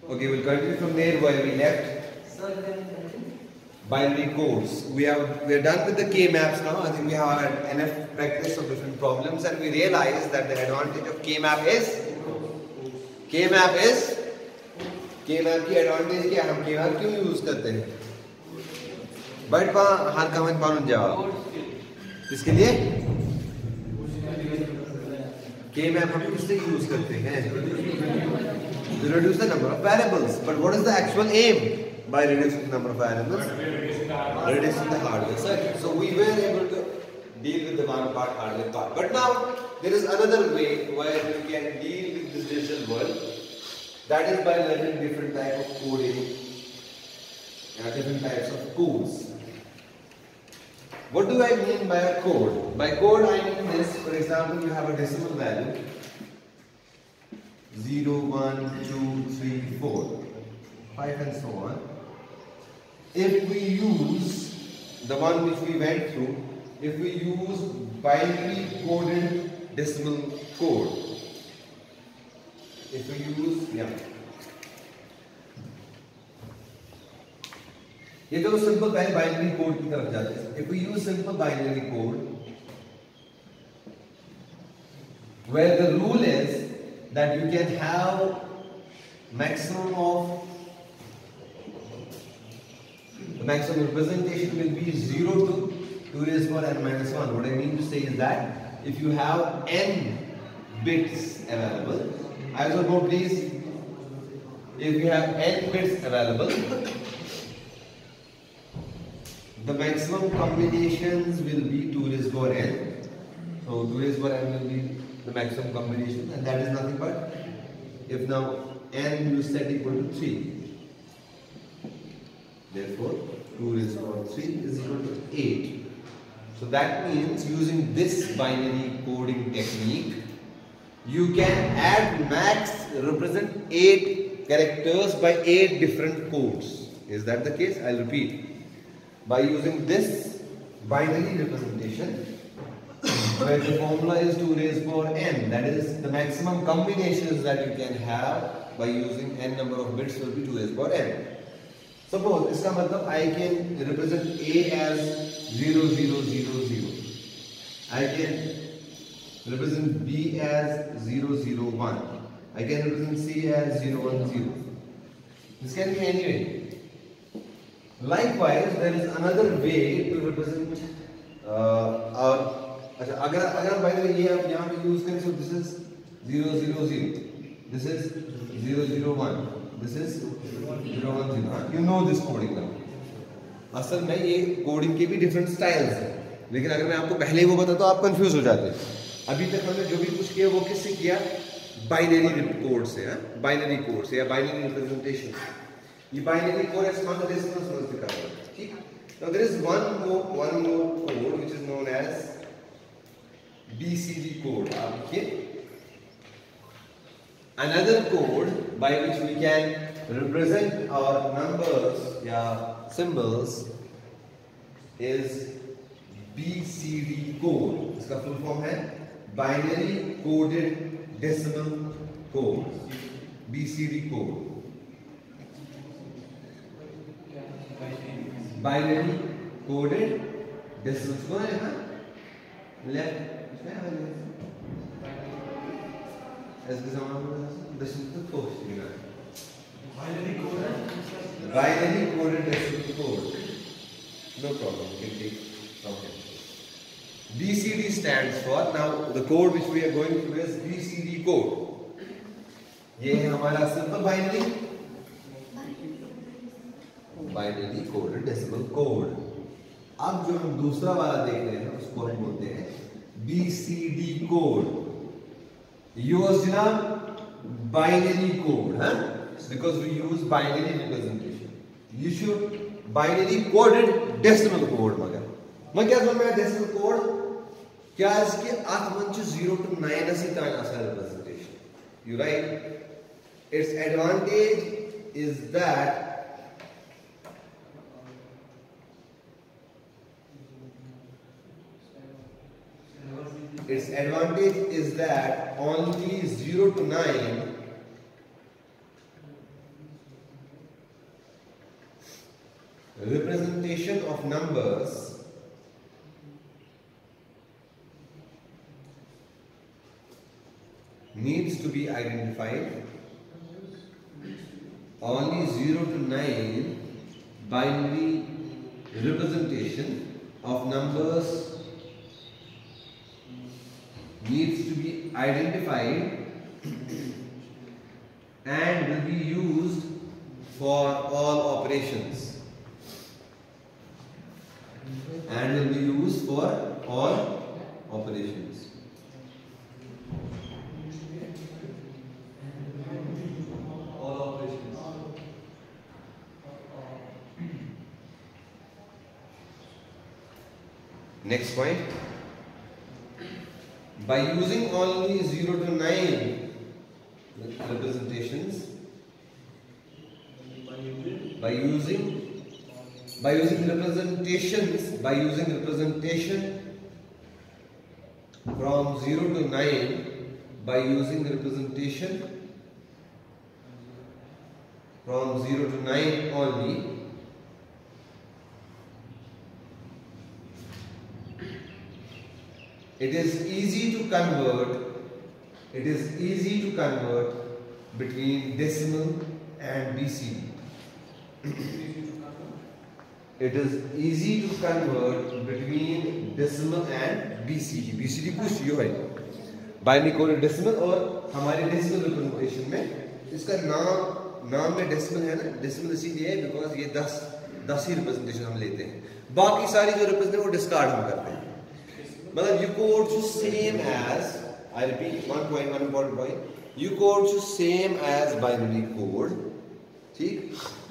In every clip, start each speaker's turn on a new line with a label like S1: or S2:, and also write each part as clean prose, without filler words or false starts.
S1: Okay, we'll continue from there where we left. Binary codes. We're done with the K-maps now. I think we have had enough practice of different problems, and we realize that the advantage of K-map is K-map की advantage क्या हम K-map क्यों use करते हैं? But वहाँ हर comment मालूम जवाब इसके लिए K-map हम किससे use करते हैं? To reduce the number of variables. But what is the actual aim by reducing the number of variables? Reducing the hardware circuit. So we were able to deal with the one part hardware part. But now there is another way where we can deal with this digital world. That is by learning different types of coding and different types of codes. What do I mean by a code? By code I mean this. For example, you have a decimal value 0, 1, 2, 3, 4, 5 and so on. If we use the one which we went through, if we use binary coded decimal code, if we use, ये जो simple binary code की तरफ जाते हैं. If we use simple binary code, where the rule is that you can have maximum of the maximum representation will be 0 to 2 raised to n minus 1. What I mean to say is that if you have n bits available, I also know please, if you have n bits available, the maximum combinations will be 2 raised to n. So 2 raised to n will be the maximum combination, and that is nothing but, if now n you set equal to 3, therefore 2 raised to 3 is equal to 8. So that means using this binary coding technique, you can add max represent 8 characters by 8 different codes. Is that the case? I'll repeat. By using this binary representation, where the formula is 2 raised to n, that is the maximum combinations that you can have by using n number of bits will be 2 raised to n. Suppose इसका मतलब I can represent A as 0, 0, 0, 0. I can represent B as 0, 0, 1. I can represent C as 0, 1, 0. This can be any way. Likewise, there is another way to represent our. अगर हम by the way ये आप यहाँ पे use करें, so this is 0, 0, 0. This is 0, 0, 1. This is 0, 1, 0. You know this coding now. असल में ये कोडिंग के भी डिफरेंट स्टाइल्स हैं, लेकिन अगर मैं आपको पहले ही वो बताता तो आप कंफ्यूज हो जाते हैं. अभी तक हमने जो भी कुछ किया वो किससे किया? बाइनरी कोड से, बाइनरी कोड से या बाइनरी रिप्रेजेंटेशन. ये बाइनरी कोड है, समझ दिखा रहा है, ठीक. Now there is one more code which is known as BCD code. आप देखिए, another code by which we can represent our numbers या symbols is BCD code. इसका full form है Binary Coded Decimal Code. BCD code. Binary Coded Decimal Code है ना? Left. ऐसे ज़माने में decimal code है. Binary coded decimal code. No problem. We can take from here. BCD stands for, now the code which we are going through is BCD code. ये है हमारा simple binary coded decimal code. अब जो हम दूसरा वाला देख रहे हैं उसको हम बोलते हैं BCD code. Yours ना binary code, हाँ? Because we use binary representation. You should binary coded decimal code. मगर क्या समझ में आया decimal code? क्या इसके अर्थ 0 to 9 ऐसी तरह का representation. You right? Its advantage is that only 0 to 9 representation of numbers needs to be identified. Only 0 to 9 binary representation of numbers needs to be identified and will be used for all operations. And will be used for all operations. All operations. Next point. By using only 0 to 9 representations, by using representation from 0 to 9, by using representation from 0 to 9 only, it is easy to convert between decimal and BCD. It is easy to convert between decimal and BCD. BCD कुछ यो है binary coded decimal और हमारे decimal representation में इसका नाम में decimal है ना, डेसिमल इसीलिए है बिकॉज ये 10 ही रिप्रेजेंटेशन हम लेते हैं, बाकी सारी जो रिप्रेजेंट वो डिस्कार्ड हम करते हैं. मतलब you code to same as, I repeat one important point, you code to same as binary code, ठीक,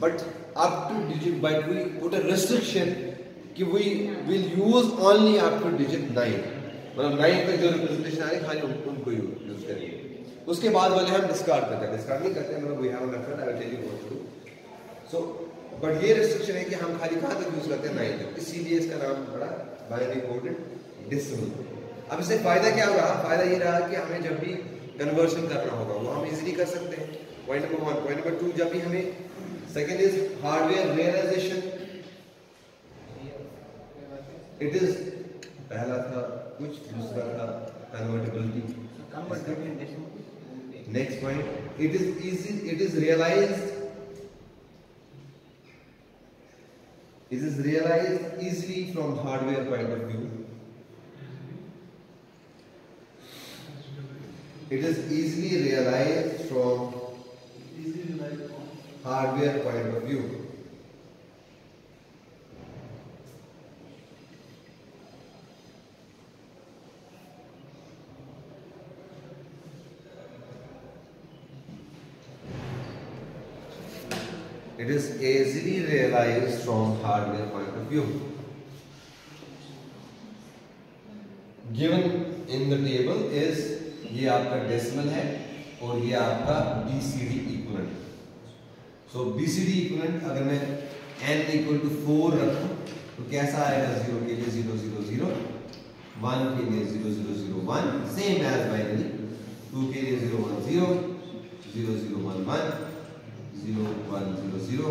S1: but up to digit byte we put a restriction कि we will use only up to digit 9, मतलब 9 तक जो representation आ रही है खाली उनको use करेंगे, उसके बाद वाले हम डिस्कार्ड करते हैं, डिस्कार्ड नहीं करते हैं, मतलब we have a method, I will tell you what to do. So but ये restriction है कि हम खाली कहाँ तक यूज करते हैं 9 तक, इसीलिए इसका नाम पड़ा binary coded डेसिमल. अब इससे फायदा क्या रहा? फायदा ये रहा कि हमें जब भी कन्वर्शन करना होगा वो हम इजीली कर सकते हैं. Point number 1. पॉइंट नंबर 2, जब भी हमें second is hardware realisation. It is पहला था कुछ, दूसरा था convertibility. Next point, it is realised easily from hardware point of view. It is easily realized from hardware point of view. It is easily realized from hardware point of view. Given in the table is ये आपका decimal है और ये आपका BCD equivalent. सो BCD equivalent अगर मैं n equal to 4 रखूं तो कैसा आएगा? 0 के लिए 0 0 0, 1 के लिए 0 0 0 1, सेम एज बाइनरी. 2 के लिए 0 1 0, 0 0 1 1, 0 1 0 0.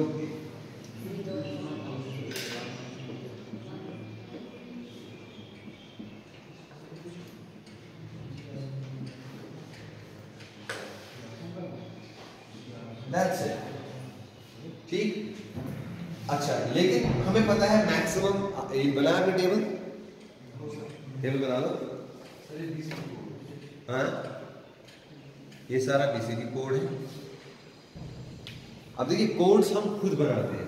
S1: That's it. ठीक. अच्छा, लेकिन हमें पता है मैक्सिमम. बनाया आपने टेबल बना लो. हाँ, ये सारा BCD कोड है. अब देखिए कोड्स हम खुद बनाते हैं,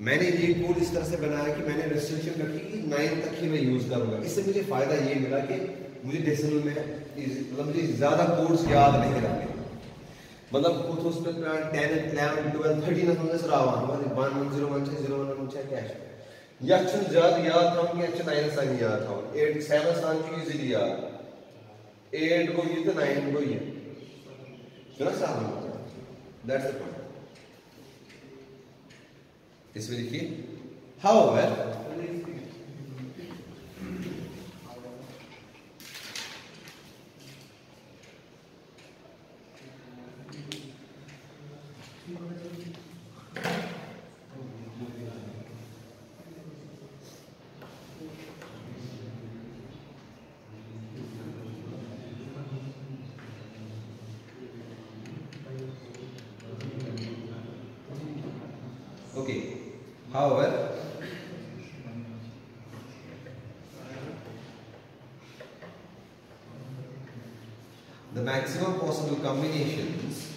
S1: मैंने ये कोड इस तरह से बनाया कि मैंने रेस्ट्रिक्शन रखी कि 9 तक ही मैं यूज करूंगा. इससे मुझे फायदा ये मिला कि मुझे डेसिमल में मतलब मुझे ज्यादा कोड्स याद नहीं रहते. मतलब कुछ उसमें 10 11 12 13 समझ से रावा 1 1 0 1 6 0 1 1 6 कैश या चुन ज्यादा याद था कि अच्छा 9 सान याद था. 8 7 सान की इजीली याद, 8 को ये तो 9 को ये सुना साहब. That's the point. इसमें लिखिए however Okay. However, the maximum possible combinations,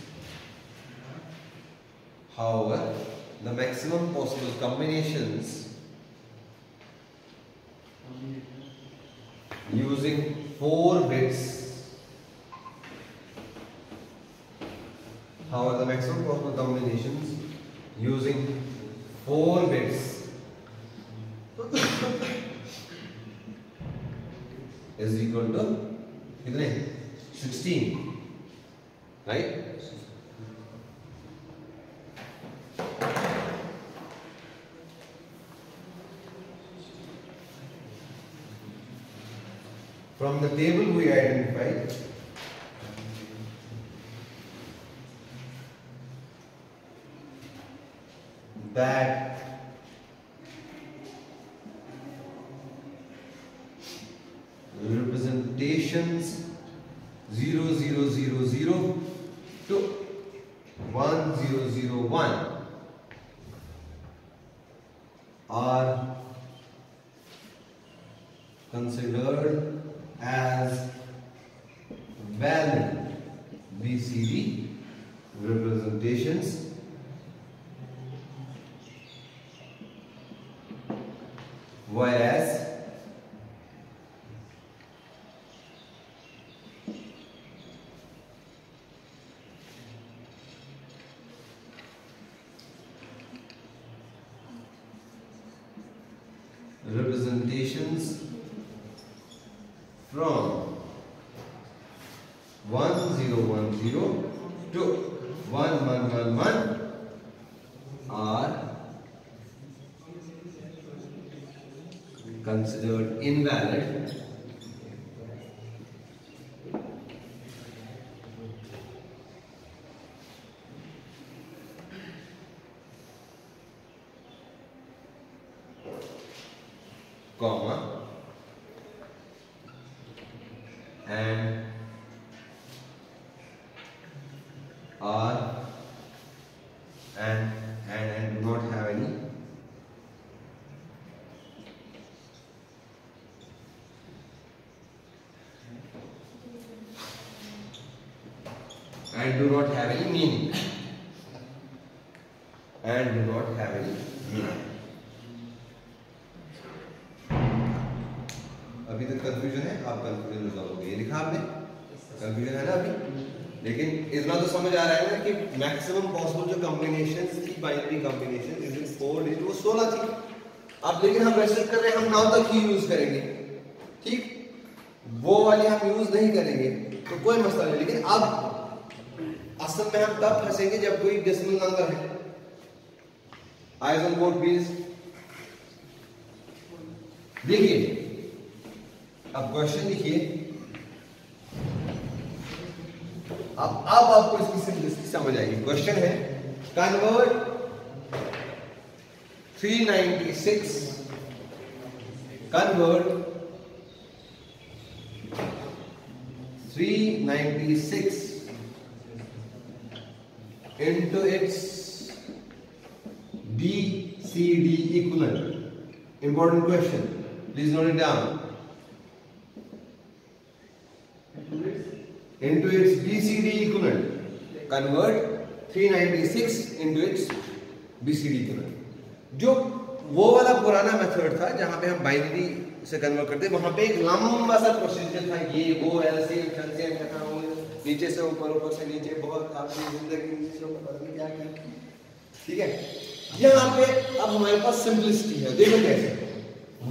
S1: using 4 bits, however the maximum possible combinations using 4 bits is equal to कितने 16, right? From the table we identified that representations 0, 0, 0, 0 to 1, 0, 0, 1 are considered as valid BCD representations, whereas representations from 1, 0, 1, 0 to 1, 1, 1, 1 are considered invalid comma and are and do not have any meaning अभी तक confusion है, आप confusion resolve हो गई, ये लिखा आपने, confusion है ना अभी, लेकिन इतना तो समझ आ रहा है ना कि मैक्सिमम पॉसिबल जो कॉम्बिनेशंस थी, बाइनरी कॉम्बिनेशन यूजिंग 4 डिजिट, वो 16 थी। अब लेकिन हम रेस्ट्रिक्ट कर रहे हैं, हम 9 तक ही यूज करेंगे, ठीक, वो वाली हम यूज नहीं करेंगे, तो कोई मसला नहीं। लेकिन अब असल में हम तब फंसेंगे जब कोई डेसिमल नंबर है। Eyes on board please. देखिए अब क्वेश्चन लिखिए, अब आपको इसकी सिंपलिसिटी समझ आएगी। क्वेश्चन है convert 396 into its BCD equivalent. Important question, please note it down. Into its BCD equivalent, convert 396 into its BCD equivalent. जो वो वाला पुराना मेथड था जहां पे हम बाइनरी से कन्वर्ट करते, वहां पे एक लंबा सा प्रोसीजर था, ये वो LCM नीचे से ऊपर, ऊपर से नीचे, बहुत आपकी जिंदगी नीचे से ऊपर क्या क्या, ठीक है। यहाँ पे अब हमारे पास सिंपलिसिटी है, देखो कैसे।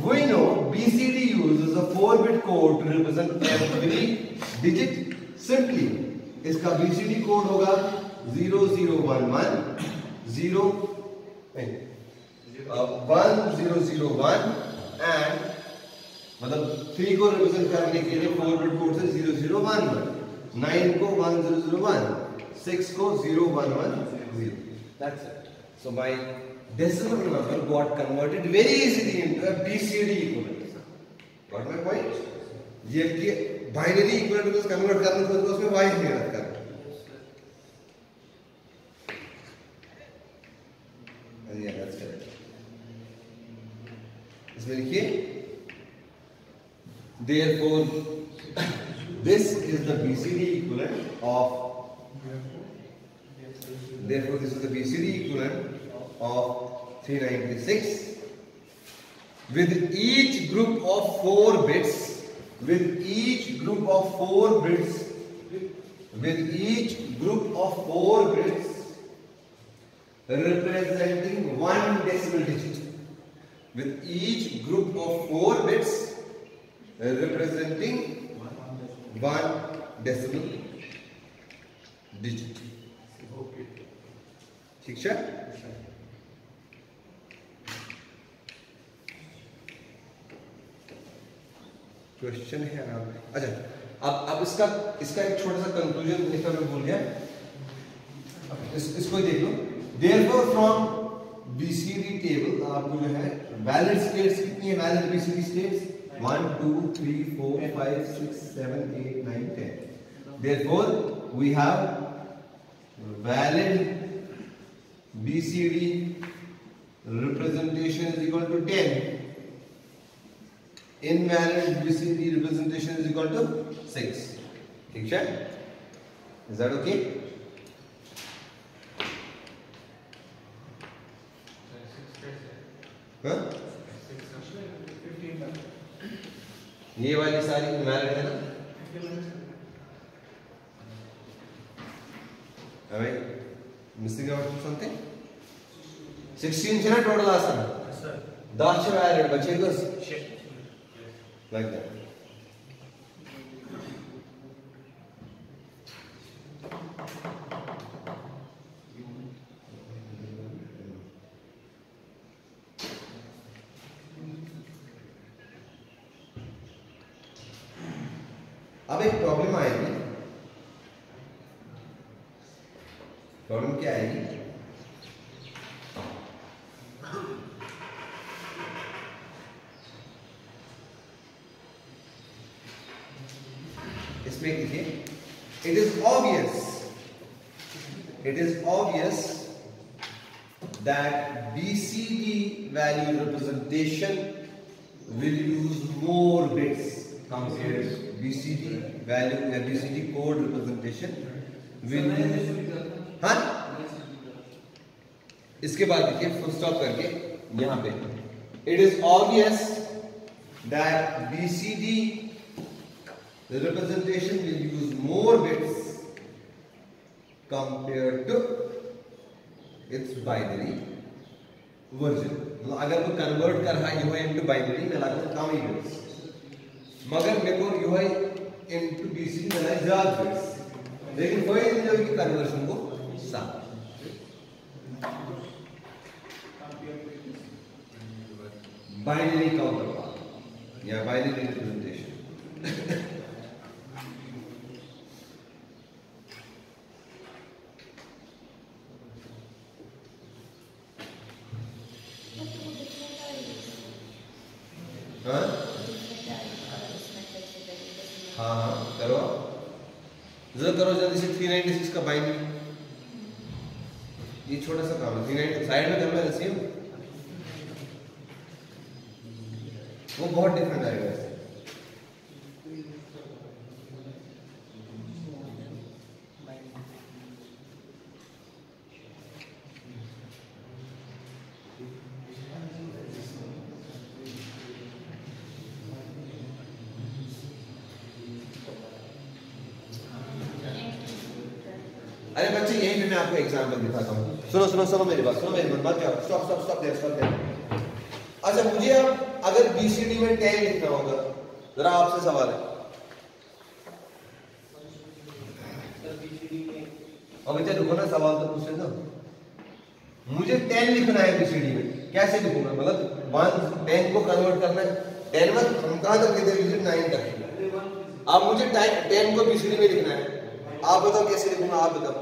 S1: We know BCD uses a 4-bit code to represent every digit simply. इसका BCD कोड होगा 0011 0 1001 एंड मतलब 3 को रिप्रेजेंट करने के लिए 4-bit कोड से 0011, 9 को 1001, 6 को 0110. That's it. So my decimal number got converted very easily into a BCD equivalent. Got my point? ये कि बाइनरी इक्विवेलेंट को कन्वर्ट करने को उसमें y मेहनत कर इसमें लिखिए therefore this is the BCD equivalent of therefore this is the BCD equivalent of 396 with each group of 4 bits with each group of 4 bits representing 1 decimal digit with each group of 4 bits representing 1 decimal digit. ठीक है? Question है अच्छा, अब इसका एक छोटा सा conclusion लिखना मैं भूल गया, इसको ही देख लो। Therefore from BCD टेबल आपको जो है वैलिड स्टेट्स कितनी है, valid BCD states 1 2 3 4 5 6 7 8 9 10। Therefore we have valid BCD representation is equal to 10, invalid BCD representation is equal to 6. ठीक है? Is that okay? हाँ? ये वाली सारी इनवैलिड है ना? भाई missing out something? 16 है ना टोटल आसन? 10 है वैलिड बचे कुछ? Like that. अब एक प्रॉब्लम आएगी। प्रॉब्लम क्या आएगी? इसमें लिखिए it is obvious that BCD value representation will use more bits compared BCD value या BCD code representation will use, हाँ, इसके बाद देखिए फुल स्टॉप करके यहाँ पे it is obvious that BCD the representation will use more bits compared to its binary version. मतलब अगर कोई कन्वर्ट कर रहा है UI into binary में लगता है कम ही बिट्स, मगर मेरे को UI into BCD में लगा ज्यादा बिट्स, लेकिन कोई नहीं जो कि कन्वर्शन को साथ बाइनरी काउंटरपार्ट या बाइनरी रिप्रेजेंटेशन। हाँ करो जल्दी से 396 का बाइनरी, ये छोटा सा काम है, 396 साइड में करना है, वो बहुत डिफरेंट आएगा इससे। अरे बच्चे यहीं पे मैं आपको एग्जांपल दिखाता हूँ, सुनो मेरी बात, मत जाओ, स्टॉप देयर। अच्छा मुझे अब अगर BCD में 10 लिखना होगा, जरा आपसे सवाल है, अब बच्चे रुको ना, सवाल तो पूछ लेना। मुझे 10 लिखना है BCD में, कैसे लिखूंगा? मतलब 10 को कन्वर्ट करना है, 10 में हम कहाँ तक लिखते हैं? 9 तक। अब मुझे 10 को BCD में लिखना है, आप बताओ कैसे लिखूंगा? आप बताओ।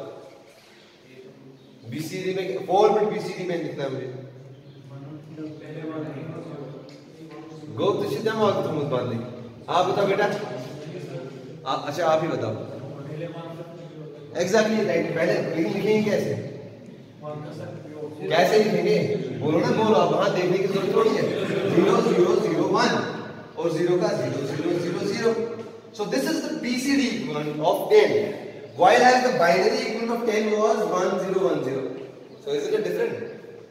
S1: BCD में 4 बिट BCD में लिखना है मुझे। गो तो सीधा मार्ग तुम बात नहीं, आप बताओ बेटा। अच्छा आप ही बताओ। एग्जैक्टली राइट, पहले लिखेंगे कैसे? कैसे लिखेंगे? बोलो ना, बोलो। अब वहां देखने की जरूरत थोड़ी है। 0 0 0 1 और 0 का 0 0 0 0. So this is the BCD equivalent of 10. While as the binary equivalent of 10 was 1 0 1 0. So is it different?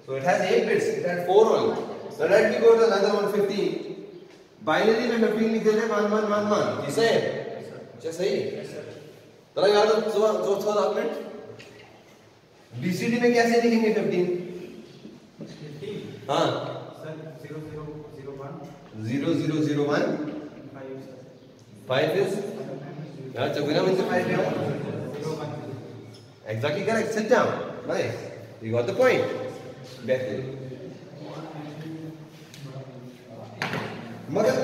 S1: So it has 8 bits. It had 4 only. So let me go to another one, 15. Binary में 15 लिख देते 1 1 1 1. कैसे है? क्या सही? चलो यार जो था आपने BCD में कैसे लिखेंगे 15? हाँ 0 0 0 1 5 is यार चौगुना में से 5 है exactly correct. Sit down. Nice, you got the point. बेहतर मगर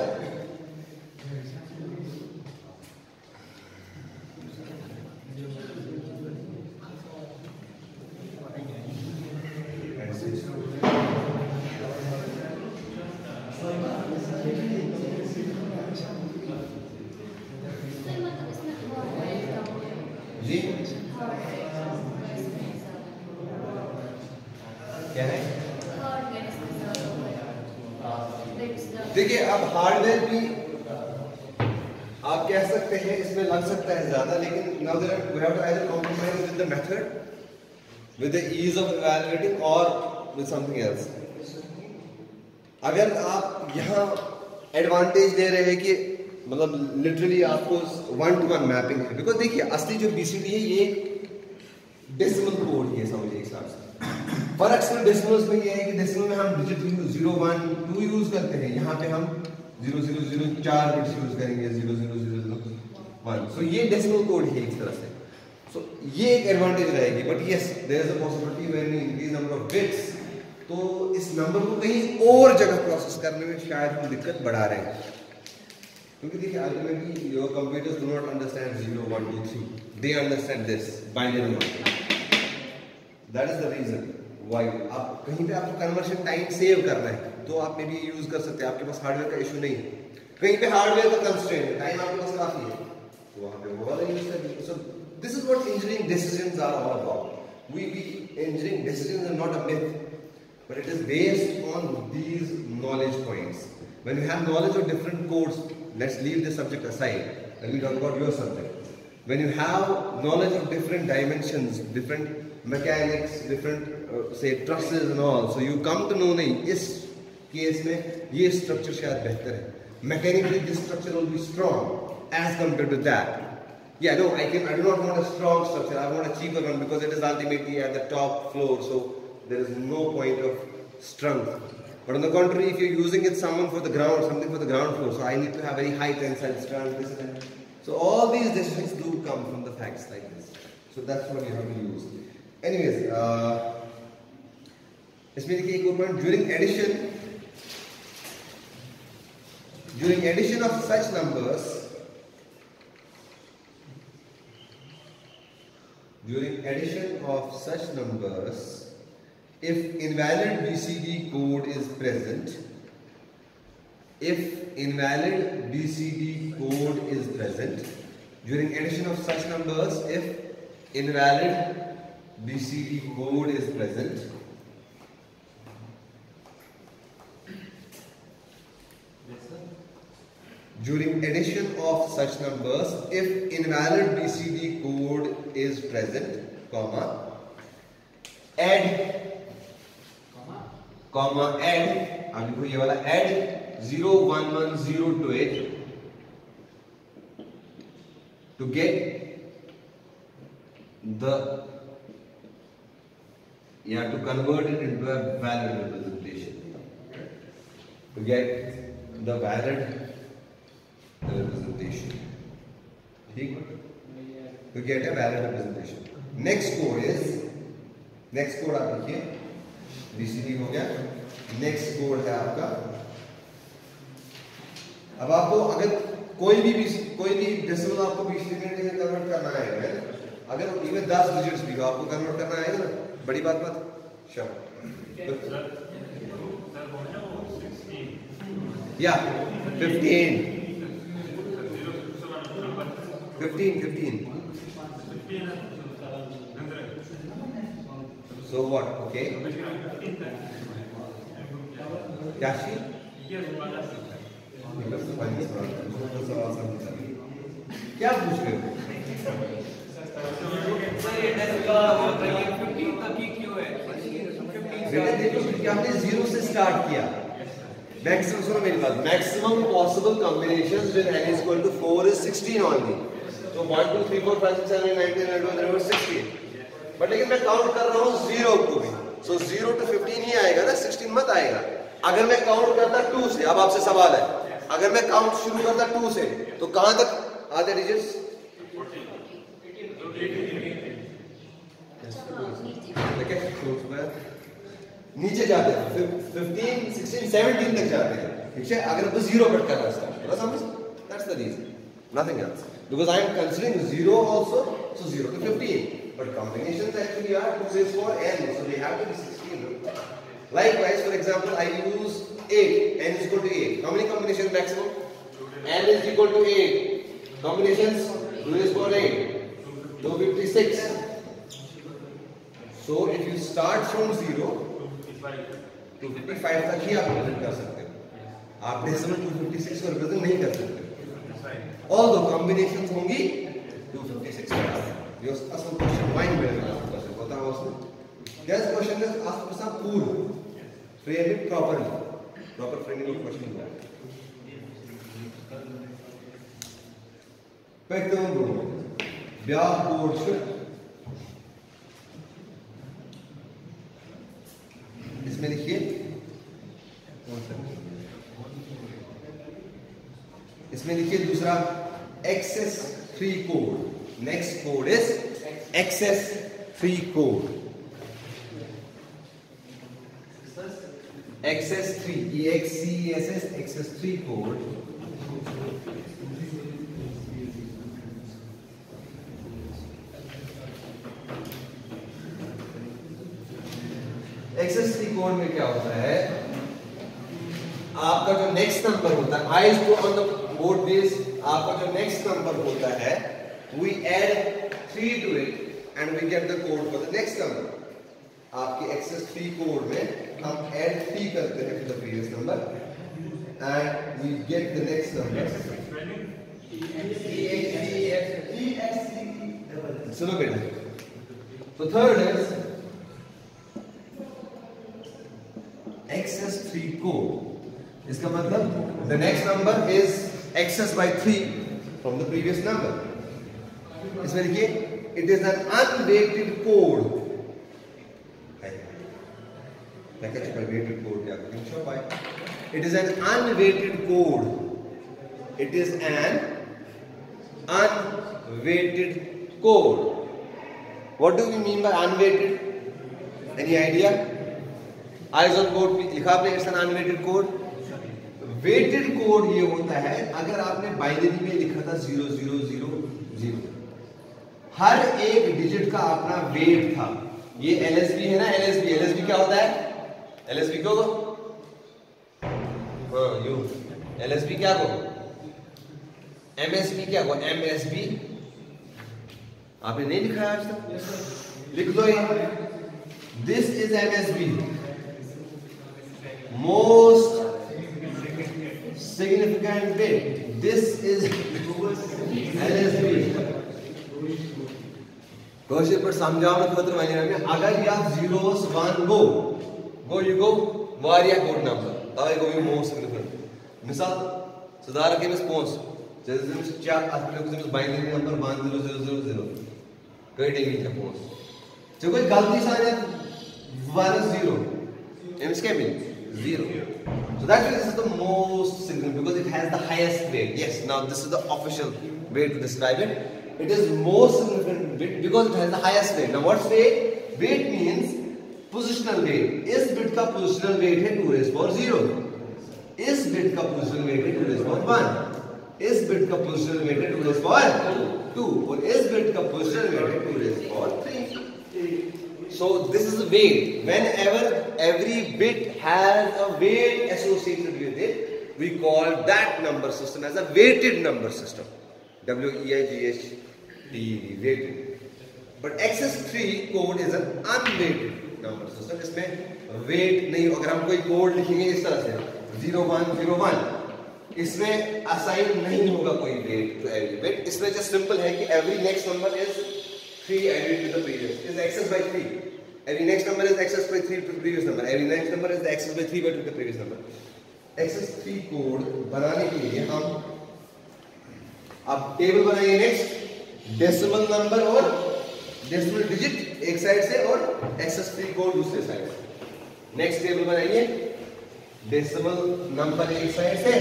S1: जी क्या है? देखिए अब हार्डवेयर भी आप कह सकते हैं इसमें लग सकता है ज्यादा, लेकिन now that we have to either compromise with the method, with the ease of evaluating और विद समथिंग एल्स. अगर आप यहाँ एडवांटेज दे रहे हैं कि मतलब लिटरली आपको 1-to-1 मैपिंग है, बिकॉज देखिए असली जो बीसीडी है ये डेसिमल कोड ही है, समझिए हिसाब से. फर्क सिर्फ डेसिमल्स में ये है कि डेसिमल में हम डिजिट 0 1 2 यूज करते हैं, यहाँ पे हम 0 0 0 4 बिट्स यूज करेंगे 0 0 0 0 1. सो ये डेसिमल कोड है एक तरह से. सो ये एक एडवांटेज रहेगी. But yes there is a possibility when we increase number of bits, तो इस नंबर को कहीं और जगह प्रोसेस करने में शायद हम दिक्कत बढ़ा रहे हैं. क्योंकि देखिए ultimately your computers do not understand 0 1 2 3, they understand this binary number. That is the reason why. आप कहीं पे आपको कन्वर्शन टाइम सेव करना है तो आप मे भी यूज कर सकते हैं, आपके पास हार्डवेयर का इशू नहीं है. कहीं पे हार्डवेयर का कंस्ट्रेंट है, टाइम आपके पास काफी है, तो वहां पे वो वाला यूज करिए. So this is what engineering decisions are all about. We engineering decisions are not a myth, but it is based on these knowledge points. When you have knowledge of different codes, let's leave this subject aside, let me talk about your subject. When you have knowledge of different dimensions, different mechanics, different say trusses and all, so you come to know nahi is case mein ye structure shayad behtar hai, mechanically this structure will be strong as compared to that. Yeah, no, I do not want a strong structure, I want a cheaper one because it is ultimately at the top floor, so there is no point of strength. But on the contrary, if you're using it something for the ground floor, so I need to have very high tensile strength, this and that. So all these decisions do come from the facts like this. So that's what you have to use. Anyways, इसमें देखिए एक और point, during addition of such numbers, if invalid BCD code is present, during addition of such numbers, if invalid BCD code is present, during addition of such numbers, if invalid BCD code is present, comma, add, अब देखो ये वाला add 0 1 1 0 to it to get the, you have to convert it into a valid representation, to get the valid representation. ठीक, to get a valid representation. Next code आप लिखिए, BCD हो गया. Next code है आपका. अब आपको अगर कोई भी डेसिमल आपको BCD में कन्वर्ट करना है, अगर इवन 10 डिजिट्स भी हो आपको कन्वर्ट करना है ना, बड़ी बात श्योर. या 15 So what? Okay. क्या चीज? क्या पूछ रहे हो? बेटा देखो क्या हमने 0 से स्टार्ट किया. Maximum, सुनो मेरी बात. Maximum possible combinations with n is equal to 4 is 16 only. So 1 2 3 4 5 6 7 8 9 10 11 12 16. But लेकिन मैं काउंट कर रहा हूँ 0 को भी. So 0 to 15 ही आएगा ना, 16 मत आएगा. अगर मैं काउंट करता 2 से, अब आपसे सवाल है, अगर मैं काउंट शुरू करता 2 से, तो कहां तक आते डिजिट्स? नीचे जाते हैं, 15, 16, 17 तक जाते हैं. ठीक है, अगर आपको 0 कट करना है, थोड़ा समझ, that's the reason, nothing else, because I am considering 0 also, so 0 to 15, but combinations actually are 2 raised to n, so they have to be 16. Likewise, for example, I use 8, n is equal to 8. How many combinations maximum? N is equal to 8. Combinations 2 raised to 8, 256. So if you start from 0, 255 तक ही आप represent कर सकते हो. आप decimal 256 को represent नहीं कर सकते. Although combinations होंगी 256 के बाद. ये असल क्वेश्चन वाइन में क्वेश्चन होता है उसमें. This question is asked for some pool. Frame it properly. Proper framing of question है. Pekton bro. ब्याह कोड इसमें लिखिए, इसमें लिखिए दूसरा XS3 code. Next code is XS3 code. XS3 EXCESS XS3 code. XS3 code में क्या होता है, आपका जो नेक्स्ट नंबर होता है, I is on the board base, आपका जो नेक्स्ट नंबर होता है, we add 3 to it and we get the code for the next number. आपके XS3 कोड में हम add 3 करते हैं to the previous number and we get the next number. सुनो बेटा. So third is XS3 code. इसका मतलब the next number is XS by 3 from the previous number. इसमें लिखिए it is an unweighted code. मैं क्या चुका weighted code क्या करें? शो पाए. It is an unweighted code. It is an unweighted code. What do we mean by unweighted? Any idea? Eyes on code लिखा आपने, it's an unweighted code. Weighted code ये होता है अगर आपने बाइनरी में लिखा था 0000, हर एक डिजिट का अपना वेट था. ये LSB है ना, LSB क्या होता है? LSB क्या होगा? हाँ यू LSB क्या होगा? MSB क्या होगा? MSB आपने नहीं लिखा आज तक, लिख दो ये. This is MSB, most significant bit. This is LSB. Question पर समझाने खातर में अगर ये आप 0s 1 go you go वारिया कोड नंबर तवे गो यू मोस्ट सिग्निफिकेंट. मिसाल सुधार के में पोंस जैसे क्या आपने कुछ बाइनरी नंबर 10000 कई डेगी थे पोंस जो कोई गलती से आने 1 is 0 एम्स के में 0. So that means this is the most significant because it has the highest weight. Yes, now this is the official way to describe it. It is most significant bit because it has the highest weight. Now what's weight? Weight means positional weight. इस bit का positional weight है 2 raised power 0. इस bit का positional weight है 2 raised power 1. इस bit का positional weight है 2 raised power 2 और इस bit का positional weight है 2 raised power 3. So this is the weight. Whenever every bit has a weight associated with it, we call that number system as a weighted number system. WEIGHT, weighted. But XS3 code is an unweighted number system, इसमें wait नहीं। अगर हम कोई code लिखेंगे इस तरह से 0101, इसमें असाइन नहीं होगा कोई वेट टू एवरी बिट। इसमें जस्ट सिंपल है कि every next number is 3 added to the previous is accessed by 3. Every next number is accessed by 3 to the previous number. Every next number is accessed by 3 by to the previous number. XS3 code बनाने के लिए हम अब table बनाएंगे। Next decimal number और decimal digit एक side से और XS3 कोड दूसरे साइड से। नेक्स्ट टेबल बनाइए, डेसिमल नंबर एक साइड से,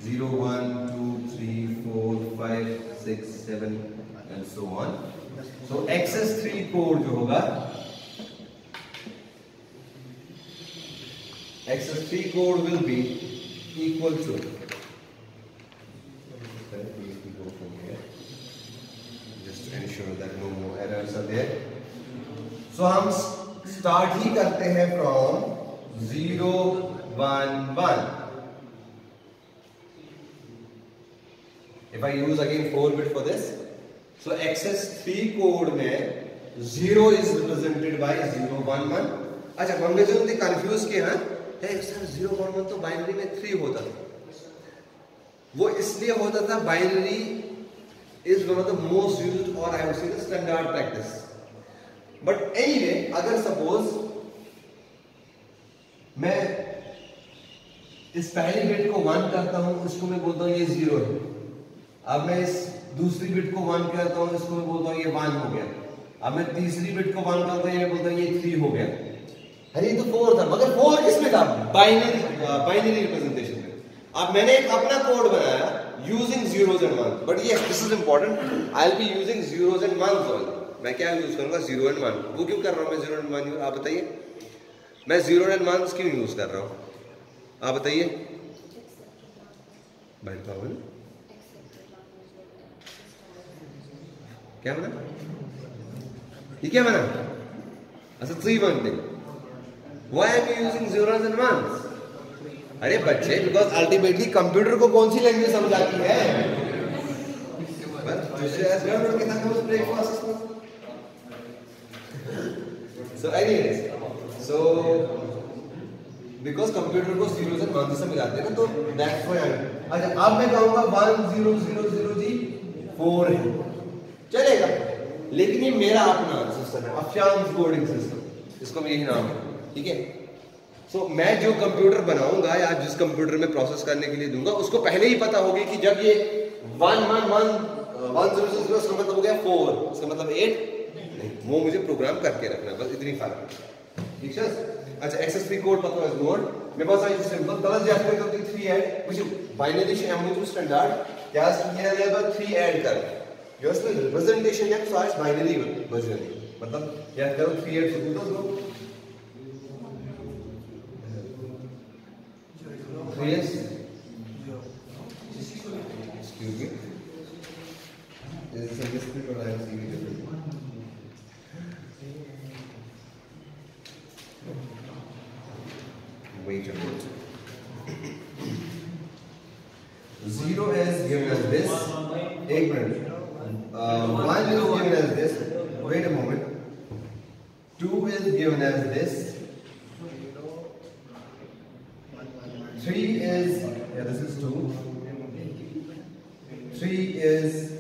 S1: 0 1 2 3 4 5 6 7 and so on. So XS3 code जो होगा, XS3 code will be equal to, just ensure that no more errors are there. So हम start ही करते हैं from 0 1 1. If I use again 4 bit for this, so XS3 code में 0 is represented by 0 1 1. अच्छा, हमने जो confuse किया है sir 0 1 1 तो बाइनरी में 3 होता था। वो इसलिए होता था, binary is one of the most used और I would say the standard practice. But anyway, अगर सपोज मैं इस पहली बिट को 1 करता हूं, इसको मैं बोलता हूं ये 0 है। अब मैं इस दूसरी बिट को 1 करता हूं, इसको मैं बोलता हूं ये 1 हो गया। अब मैं तीसरी बिट को 1 करता हूं, ये बोलता हूं ये 3 हो गया। अरे ये तो 4 था, मगर 4 किसमें था? बाइनरी रिप्रेजेंटेशन में। अब मैंने एक अपना कोड बनाया using zeros and ones, but ये this is important, I will be using zeros and ones only। मैं क्या यूज करूंगा? 0 and 1। वो क्यों कर रहा हूं मैं 0 and 1? आप बताइए, मैं 0 and 1 क्यों यूज कर रहा हूं? आप बताइए। बैठ पाओ ना, क्या बना? ये क्या बना? अच्छा, 3 1 thing. Why am I using zeros and ones? अरे बच्चे, बिकॉज अल्टीमेटली कंप्यूटर को कौन सी लैंग्वेज समझ आती है? So anyways, so because computer को zeros and ones समझ आते हैं ना, तो that's why। अच्छा, अब मैं कहूँगा 1 0 0 0 जी 4 है, चलेगा। लेकिन ये मेरा अपना सिस्टम है, अफशांस कोडिंग सिस्टम, इसको मैं यही नाम है, ठीक है। सो मैं जो कंप्यूटर बनाऊंगा या जिस कंप्यूटर में प्रोसेस करने के लिए दूंगा, उसको पहले ही पता होगी कि जब ये 1 1 1 1 0 0 उसका मतलब हो गया 4, उसका मतलब 8 नहीं, वो मुझे प्रोग्राम करके रखना है, बस इतनी फर्क है, ठीक है। अच्छा, XS3 कोड पता है नोट मेरे पास आई सिंपल कलर जैसे करते 3 ऐड कुछ बाइनरी से हम जो स्टैंडर्ड क्या किया है, बस 3 ऐड कर जो इसमें रिप्रेजेंटेशन है तो आज बाइनरी वर्जन है, मतलब या करो 3 ऐड तो दो yes excuse me there is a discrete or I am seeing it wait a minute 0 is given as this, 1 minute 1 is given as this, wait a moment, 2 is given as this, 3 is, yeah, this is 2. 3 is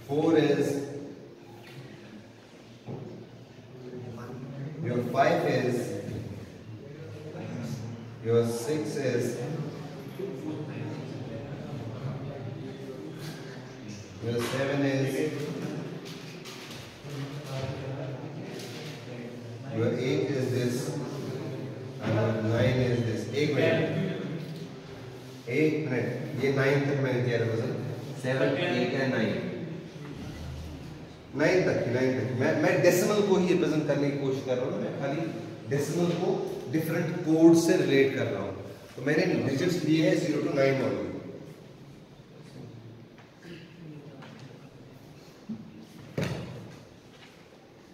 S1: 4 is, your 5 is, your 6 is, your 7 is, your 8 is this, and your 9 is this. 1 minute. 1 minute. ये 9 तक मैंने दिया था, 7 8 and 9 9 तक। मैं decimal को ही represent करने की कोशिश कर रहा हूँ। मैं खाली डेसिमल को डिफरेंट कोड से रिलेट कर रहा हूँ, तो मैंने डिजिट्स लिए हैं 0 to 9 वाले।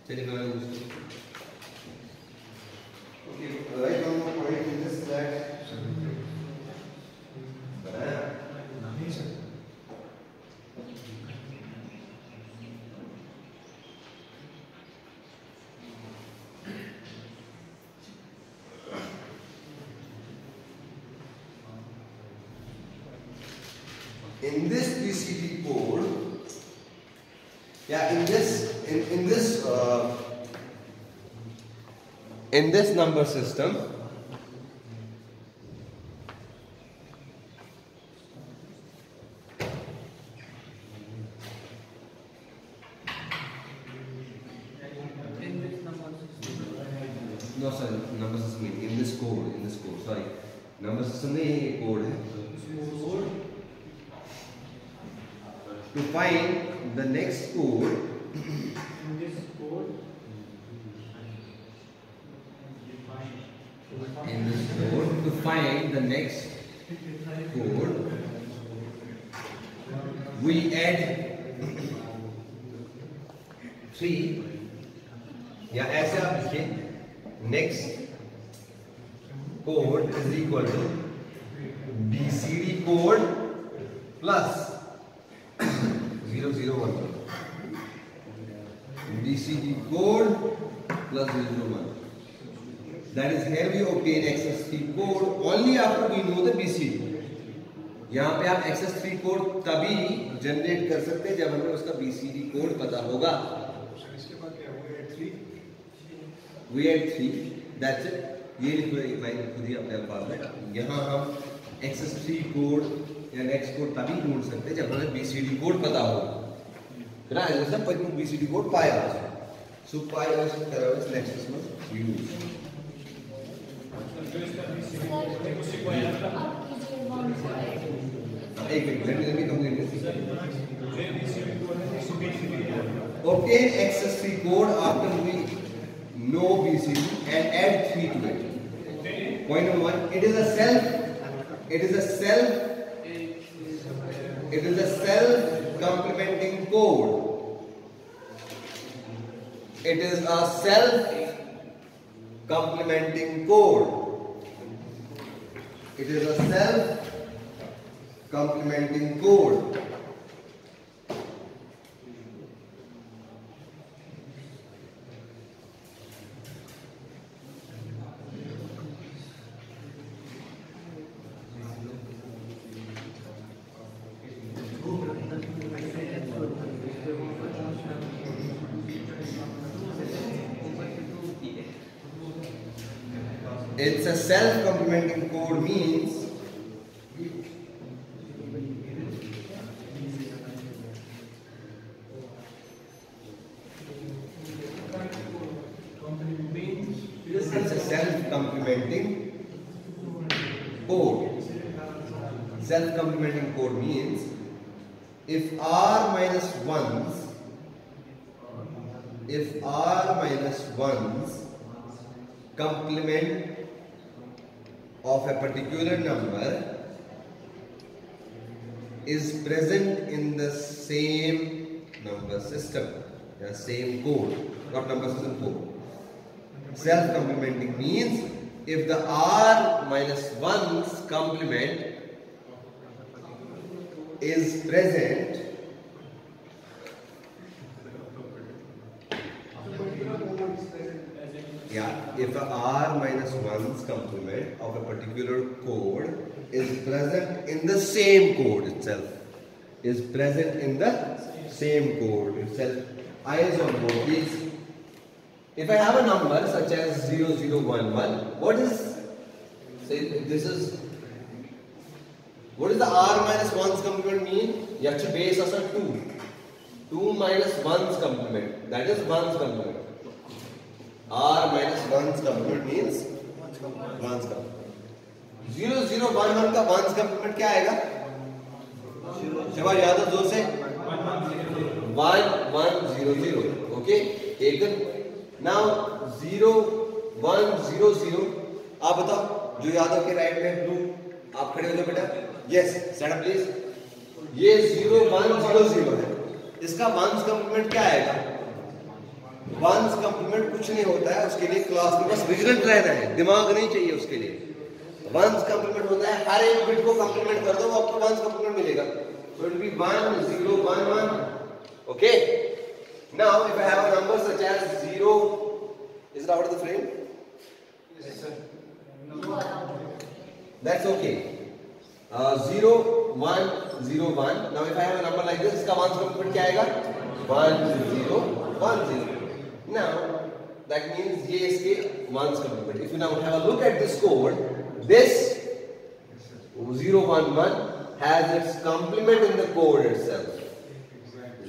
S1: चलिए मैं right one more point in this that in this BCD code, in this number system, no sir, number system in this code, sorry, number system नहीं ये code है. To find the next code, in this code to find the next code, we add 3 या ऐसे आप लिखिए, next code is equal to BCD code plus 001. BCD code plus 001. That is, here we obtain XS3 code only after we know the BCD. यहाँ पे आप XS3 code तभी generate कर सकते हैं जब हमें उसका BCD कोड पता होगा. इसके बाद क्या हुआ? We add 3. That's it. ये लिखो, एक लाइन खुद ही अपने अल्फाज में. यहाँ हम XS3 कोड या नेक्स्ट कोड तभी ढूंढ सकते हैं जब हमें BCD कोड पता हो. ना जैसे पहले BCD कोड पाया, सो पाया उसके तरह नेक्स्ट में यूज. एक minute let me complete this. Obtain XS3 code after we know BCD and add 3 to it. Point number 1, it is a self-complementing code. It is a self-complementing code. It is a self-complementing code. It's a self-complementing code means it's a self-complementing code. Self-complementing code means if R minus 1's complement of a particular number is present in the same number system, the same code, not number system code. Self-complementing means if the R minus 1's complement is present if a R minus 1's complement of a particular code is present in the same code itself, I is on board, please. If I have a number such as 0011, what is the R minus 1's complement mean? You have to base as a 2. 2 minus 1's complement, that is 1's complement. R minus 1's complement means 1's complement. 0011 का 1's complement क्या आएगा? जवाब याद है जोर से? 1100. Okay, taken. Now 0100. आप बताओ, जो याद हो के राइट में ब्लू, आप खड़े हो जाओ बेटा. Yes, stand up please. ये 0100 है. इसका 1's complement क्या आएगा? 1's complement कुछ नहीं होता है, उसके लिए क्लास में बस विजिलेंट रहना है, दिमाग नहीं चाहिए उसके लिए. 1's complement होता है हर एक बिट को कंप्लीमेंट कर दो, वो आपको 1's complement मिलेगा. So it will be 1011. Okay. Now if I have a number such as 0, is it out of the frame? Yes sir. No. That's okay. 0 1 0 1. Now if I have a number like this, इसका ones complement क्या आएगा? 1 0 1 0. Now that means ये इसके ones complement. If you now have a look at this code, this 0 1 1 has its complement in the code itself.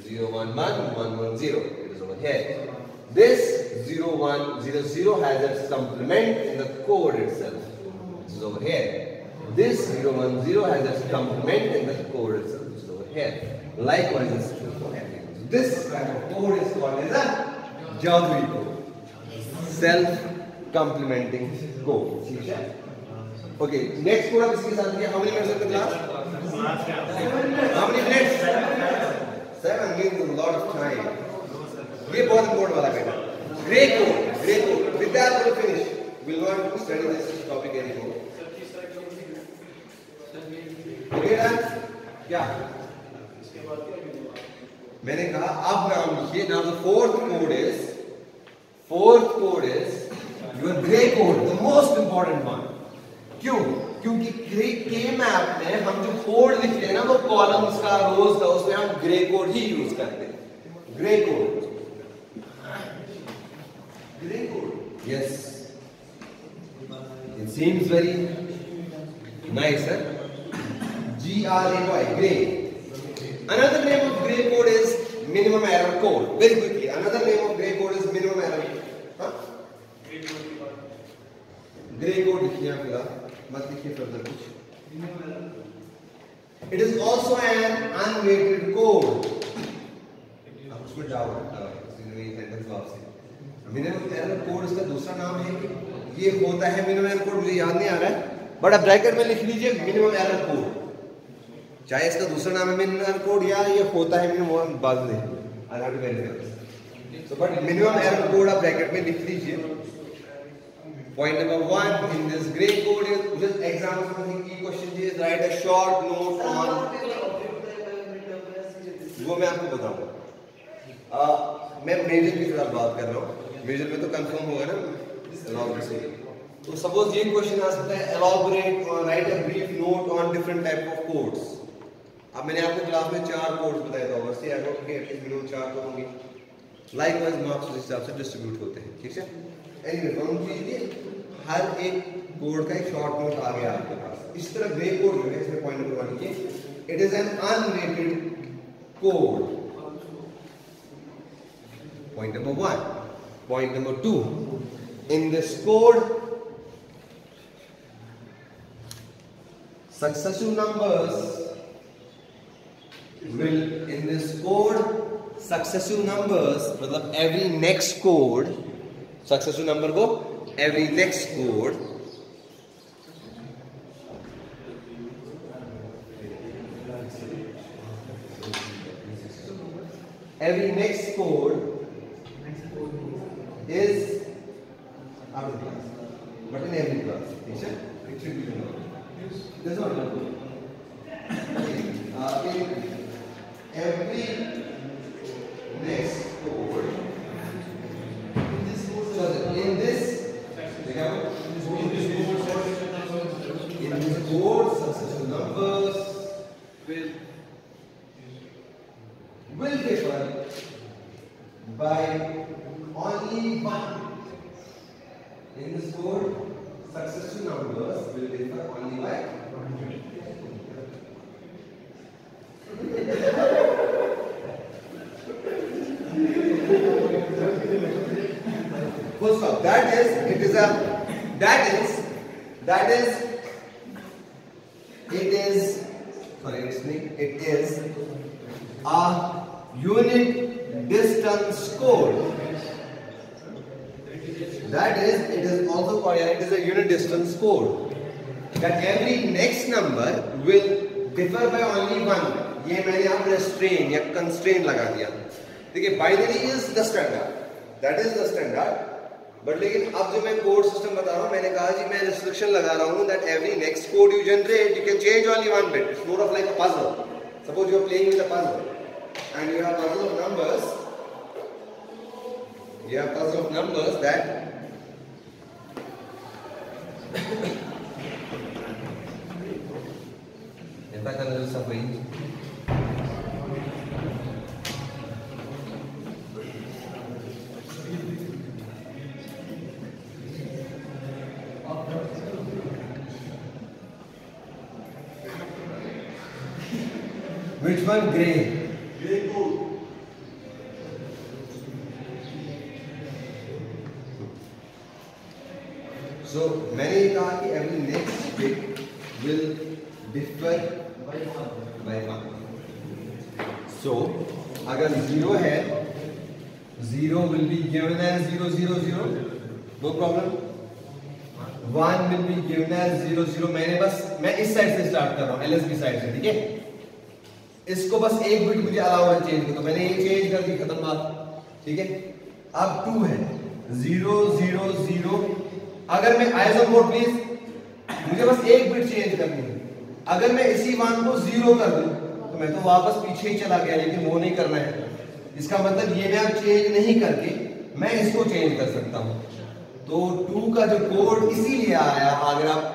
S1: 0 1 1 1 1 0. It is over here. This 0 1 0 0 has its complement in the code itself. This is over here. This 0 1 0 has its complement in the code itself, which is over here. Likewise, this is true for everything. This kind of code is called as a Jadui code, self-complementing code. Okay, next code आप इसके साथ क्या? How many minutes of the class? How many minutes? 7 means a lot of time. ये बहुत important वाला बेटा. Gray code, gray code. With that we'll finish. We'll not study this topic anymore. क्या मैंने कहा अब नाम लिखिए. Now the fourth code is your gray code, the most important one. क्यों? क्योंकि ग्रे के मैप में हम जो कोड लिखते हैं ना, वो कॉलम्स का, रोज का, उसमें हम ग्रे कोड ही यूज करते हैं. Grey code, yes, it seems very nice, huh? G-R-A-Y, gray. Another name of gray code is minimum error code. Very quickly, another name of gray code is minimum error. Huh? Gray code लिखिए आप फिलहाल, मत लिखिए further कुछ. It is also an unweighted code. अब उसमें doubt है, sentence वापस से. मिनिमम एरर कोड इसका दूसरा नाम है कि ये होता है मिनिमम एरर कोड. मुझे याद नहीं आ रहा है, बट आप ब्रैकेट में लिख लीजिए मिनिमम एरर कोड. चाहे इसका दूसरा नाम है मिनिमम एरर कोड या ये होता है मिनिमम, बाद में I have to verify. So but minimum error code आप ब्रैकेट में लिख लीजिए. Point number 1 in this Gray code is just example of the key question is write a short note on. वो मैं आपको बताऊंगा. मैं मेजर की तरफ बात कर रहा हूँ. मेजर में तो कंफर्म होगा ना. तो सपोज ये क्वेश्चन आ सकता है, elaborate or write a brief note on different type of codes. अब मैंने आपको क्लास में 4 कोड्स बताए थे, ऑब्वियसली आई डोंट केयर कि मिनिमम 4 तो होंगे. लाइकवाइज मार्क्स उस हिसाब से डिस्ट्रीब्यूट होते हैं. ठीक है. एनीवे काउंट कीजिए, हर एक कोड का एक शॉर्ट नोट आ गया आपके पास. इस तरह ग्रे कोड जो है, इसमें पॉइंट नंबर 1 लिखिए. It is an unweighted code. Point number 1. Point number 2. In this code, successive numbers will, in this code, successive numbers, मतलब every next code, successive number को every next code is out of class, but in every class, teacher, it should be known. This one, in every next code, in this code, successive numbers will differ by only 1. In this code, successive numbers will differ only by 1. Full stop. That is a unit distance code. That is, it is also called, it is a unit distance code. That every next number will differ by only 1. ये मैंने यहाँ restrain या constraint लगा दिया. देखिए, binary is the standard. That is the standard. But लेकिन अब जो मैं code system बता रहा हूँ, मैंने कहा जी मैं restriction लगा रहा हूँ that every next code you generate, you can change only 1 bit. It's more of like a puzzle. Suppose you are playing with a puzzle, and you have puzzle of numbers. You have puzzle of numbers that कहता का नजर सफाई। Which one? Gray.
S2: Grey code.
S1: So मैंने ये कहा कि every next bit will differ by 1. So अगर 0 है, 0 will be given as 0 0 0, no problem. 1 will be given as 0 0. मैं इस साइड से स्टार्ट कर रहा हूँ, LSB साइड से, ठीक है। इसको बस एक बिट मुझे अलाउ है चेंज करना, तो मैंने ये चेंज कर दी, खत्म बात, ठीक है। अब 2 है, 0 0 0। अगर मैं आइसो मोड प्लीज, मुझे बस एक बिट चेंज करनी है। अगर मैं इसी 1 को 0 कर दूं तो मैं तो वापस पीछे ही चला गया, लेकिन वो नहीं करना है। इसका मतलब ये मैं अब चेंज नहीं करके मैं इसको चेंज कर सकता हूं। तो 2 का जो कोड इसीलिए आया, अगर आप